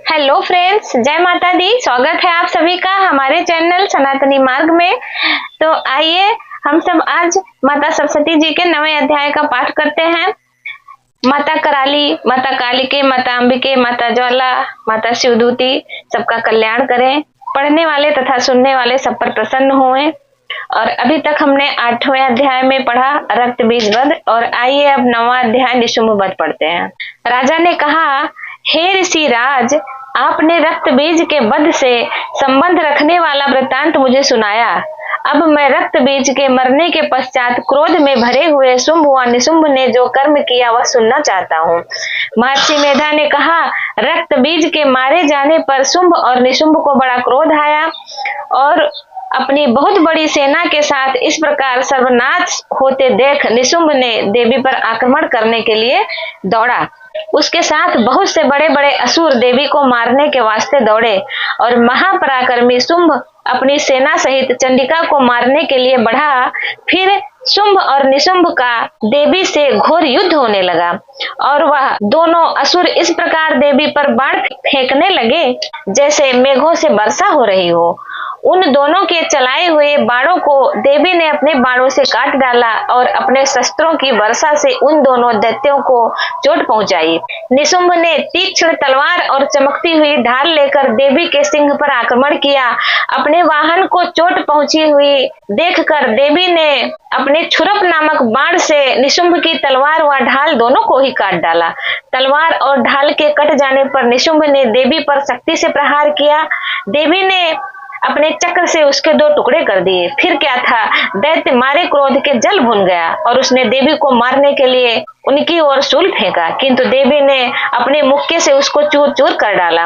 Hello friends, जय माता दी। स्वागत है आप सभी का हमारे चैनल सनातनी मार्ग में। तो आइए हम सब आज माता सरस्वती जी के 9वें अध्याय का पाठ करते हैं। माता कराली, माता कालिके, माता अंबिके, माता ज्वाला, माता शिवदूती सबका कल्याण करें। पढ़ने वाले तथा सुनने वाले सब पर प्रसन्न हों। और अभी तक हमने 8वें अध्याय में पढ़ा रक्त बीज वध, और आइए अब 9वां अध्याय निशुंभ वध पढ़ते हैं। राजा ने कहा, हे ऋषि राज, आपने रक्त बीज के वध से संबंध रखने वाला वृत्तांत मुझे सुनाया। अब मैं रक्त बीज के मरने के पश्चात क्रोध में भरे हुए शुंभ व निशुंभ ने जो कर्म किया वह सुनना चाहता हूँ। महर्षि मेधा ने कहा, रक्त बीज के मारे जाने पर शुंभ और निशुंभ को बड़ा क्रोध आया और अपनी बहुत बड़ी सेना के साथ इस प्रकार सर्वनाश होते देख निशुंभ ने देवी पर आक्रमण करने के लिए दौड़ा। उसके साथ बहुत से बड़े बड़े असुर देवी को मारने के वास्ते दौड़े और महापराक्रमी शुंभ अपनी सेना सहित चंडिका को मारने के लिए बढ़ा। फिर शुंभ और निशुंभ का देवी से घोर युद्ध होने लगा और वह दोनों असुर इस प्रकार देवी पर बाण फेंकने लगे जैसे मेघों से वर्षा हो रही हो। उन दोनों के चलाए हुए बाणों को देवी ने अपने बाणों से काट डाला और अपने शस्त्रों की वर्षा से उन दोनों दैत्यों को चोट पहुंचाई। निशुंभ ने तीक्ष्ण तलवार और चमकती हुई ढाल लेकर देवी के सिंह पर आक्रमण किया। अपने वाहन को चोट पहुंची हुई देखकर देवी ने अपने छुरप नामक बाण से निशुंभ की तलवार व ढाल दोनों को ही काट डाला। तलवार और ढाल के कट जाने पर निशुंभ ने देवी पर शक्ति से प्रहार किया। देवी ने अपने चक्र से उसके 2 टुकड़े कर दिए। फिर क्या था, दैत्य मारे क्रोध के जल भुन गया और उसने देवी को मारने के लिए उनकी ओर शूल फेंका, किंतु देवी ने अपने मुक्के से उसको चूर चूर कर डाला।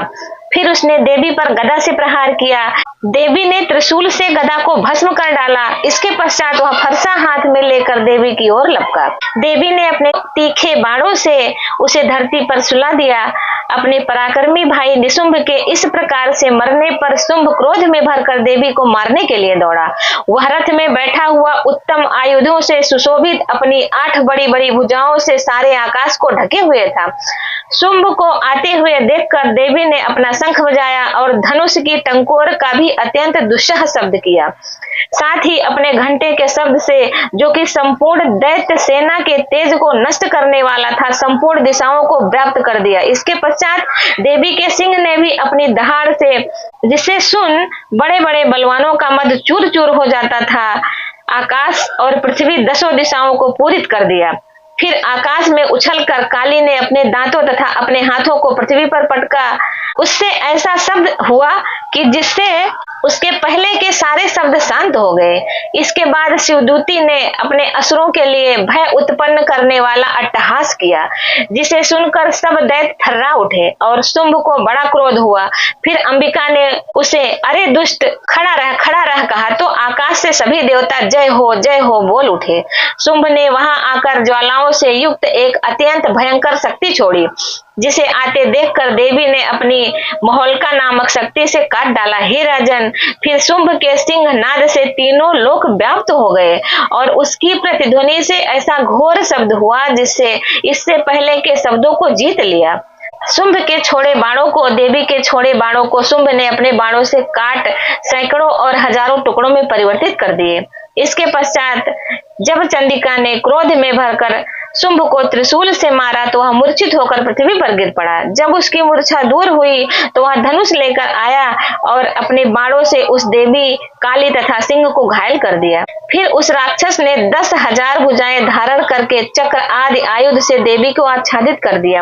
फिर उसने देवी पर गदा से प्रहार किया। देवी ने त्रिशूल से गदा को भस्म कर डाला। इसके पश्चात वह फरसा हाथ में लेकर देवी की ओर लपका। देवी ने अपने तीखे बाणों से उसे धरती पर सुला दिया। अपने पराक्रमी भाई निशुंभ के इस प्रकार से मरने पर शुंभ क्रोध में भरकर देवी को मारने के लिए दौड़ा। वह रथ में बैठा हुआ उत्तम आयुधों से सुशोभित अपनी 8 बड़ी बड़ी भुजाओं से सारे आकाश को ढके हुए था। शुंभ को आते हुए देखकर देवी ने अपना शंख बजाया और धनुष की टंकोर का भी अत्यंत दुस्सह शब्द किया। साथ ही अपने घंटे के शब्द से, जो कि संपूर्ण दैत्य सेना के तेज को नष्ट करने वाला था, संपूर्ण दिशाओं को व्याप्त कर दिया। इसके पश्चात देवी के सिंह ने भी अपनी दहाड़ से, जिसे सुन बड़े बड़े बलवानों का मद चूर चूर हो जाता था, आकाश और पृथ्वी 10 दिशाओं को पूरित कर दिया। फिर आकाश में उछलकर काली ने अपने दांतों तथा अपने हाथों को पृथ्वी पर पटका। उससे ऐसा शब्द हुआ कि जिससे उसके पहले के सारे शब्द शांत हो गए। इसके बाद शिवदूती ने अपने असुरों के लिए भय उत्पन्न करने वाला अट्टहास किया, जिसे सुनकर सब दैत्य थर्रा उठे और शुंभ को बड़ा क्रोध हुआ। फिर अंबिका ने उसे, अरे दुष्ट, खड़ा रह कहा तो आकाश से सभी देवता जय हो बोल उठे। शुंभ ने वहां आकर ज्वालाओं से युक्त एक अत्यंत भयंकर शक्ति छोड़ी, जिसे आते देखकर देवी ने अपनी महोल्का नामक शक्ति से काट डाला। हे राजन, फिर शुंभ के सिंह नाद से तीनों लोक व्याप्त हो गए और उसकी प्रतिध्वनि से ऐसा घोर शब्द हुआ जिससे इससे पहले के शब्दों को जीत लिया। शुंभ के छोड़े बाणों को, देवी के छोड़े बाणों को शुंभ ने अपने बाणों से काट सैकड़ों और हजारों टुकड़ों में परिवर्तित कर दिए। इसके पश्चात जब चंडिका ने क्रोध में भरकर शुंभ को त्रिशूल से मारा तो वह मूर्छित होकर पृथ्वी पर गिर पड़ा। जब उसकी मूर्छा दूर हुई तो वह धनुष लेकर आया और अपने बाणों से उस देवी, काली तथा सिंह को घायल कर दिया। फिर उस राक्षस ने 10,000 भुजाएं धारण करके चक्र आदि आयुध से देवी को आच्छादित कर दिया।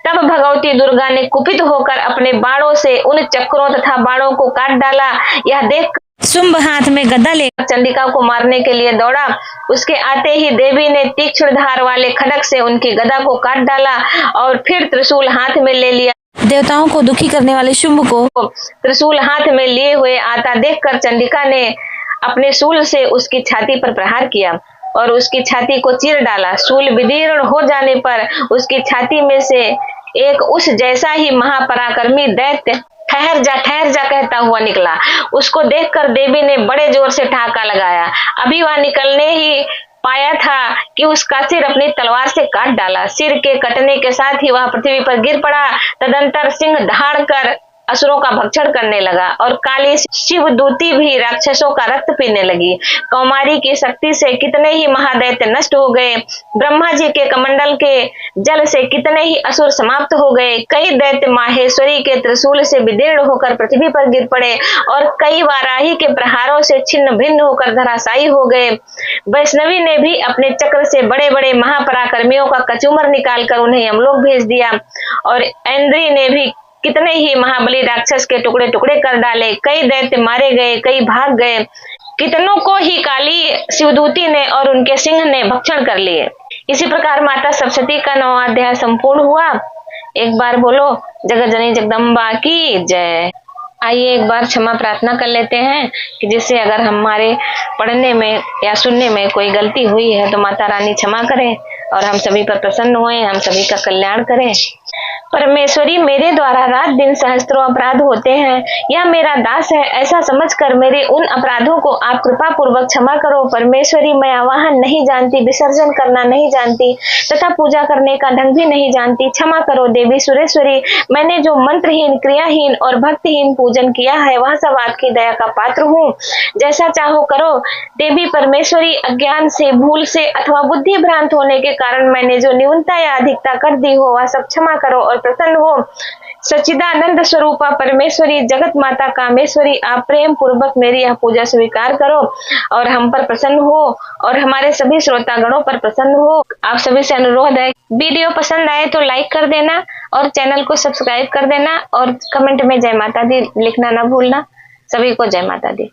तब भगवती दुर्गा ने कुपित होकर अपने बाणों से उन चक्रों तथा बाणों को काट डाला। यह देख शुंभ हाथ में गदा लेकर चंडिका को मारने के लिए दौड़ा। उसके आते ही देवी ने तीक्ष्ण धार वाले खड्ग से उनकी गदा को काट डाला और फिर त्रिशूल हाथ में ले लिया। देवताओं को दुखी करने वाले शुंभ को त्रिशूल हाथ में लिए हुए आता देखकर चंडिका ने अपने शूल से उसकी छाती पर प्रहार किया और उसकी छाती को चीर डाला। शूल विदीर्ण हो जाने पर उसकी छाती में से एक उस जैसा ही महापराक्रमी दैत्य ठहर जा कहता हुआ निकला। उसको देखकर देवी ने बड़े जोर से ठहाका लगाया। अभी वह निकलने ही पाया था कि उसका सिर अपनी तलवार से काट डाला। सिर के कटने के साथ ही वह पृथ्वी पर गिर पड़ा। तदंतर सिंह दहाड़ कर असुरों का भक्षण करने लगा और काली शिवदूती भी राक्षसों का रक्त पीने लगी। कौमारी की शक्ति से कितने ही महादैत्य नष्ट हो गए। ब्रह्मा जी के कमंडल के जल से कितने ही असुर समाप्त हो गए। कई दैत्य माहेश्वरी के त्रिशूल से विदीर्ण होकर पृथ्वी पर गिर पड़े और कई वाराही के प्रहारों से छिन्न भिन्न होकर धराशायी हो गए। वैष्णवी ने भी अपने चक्र से बड़े बड़े महापराक्रमियों का कचूमर निकालकर उन्हें यमलोक भेज दिया और इंद्री ने भी कितने ही महाबली राक्षस के टुकड़े टुकड़े कर डाले। कई दैत्य मारे गए, कई भाग गए। कितनों को ही काली शिवदूती ने और उनके सिंह ने भक्षण कर लिए। इसी प्रकार माता सप्तशती का 9वां अध्याय संपूर्ण हुआ। एक बार बोलो जगत जननी जगदम्बा की जय। आइए एक बार क्षमा प्रार्थना कर लेते हैं कि जिससे अगर हमारे पढ़ने में या सुनने में कोई गलती हुई है तो माता रानी क्षमा करें और हम सभी पर प्रसन्न हुए, हम सभी का कल्याण करें। परमेश्वरी, मेरे द्वारा रात दिन सहस्त्रों अपराध होते हैं, यह मेरा दास है ऐसा समझकर मेरे उन अपराधों को आप कृपा पूर्वक क्षमा करो। परमेश्वरी, मैं आवाहन नहीं जानती, विसर्जन करना नहीं जानती तथा पूजा करने का ढंग भी नहीं जानती, क्षमा करो। देवी सुरेश्वरी, मैंने जो मंत्रहीन, क्रियाहीन और भक्तिहीन पूजन किया है वह सब आपकी दया का पात्र हूँ, जैसा चाहो करो। देवी परमेश्वरी, अज्ञान से, भूल से अथवा बुद्धि भ्रांत होने के कारण मैंने जो न्यूनता या अधिकता कर दी हो वह सब क्षमा करो और प्रसन्न हो। सच्चिदानंद स्वरूपा परमेश्वरी, जगत माता कामेश्वरी, आप प्रेम पूर्वक मेरी यह पूजा स्वीकार करो और हम पर प्रसन्न हो और हमारे सभी श्रोतागणों पर प्रसन्न हो। आप सभी से अनुरोध है, वीडियो पसंद आए तो लाइक कर देना और चैनल को सब्सक्राइब कर देना और कमेंट में जय माता दी लिखना ना भूलना। सभी को जय माता दी।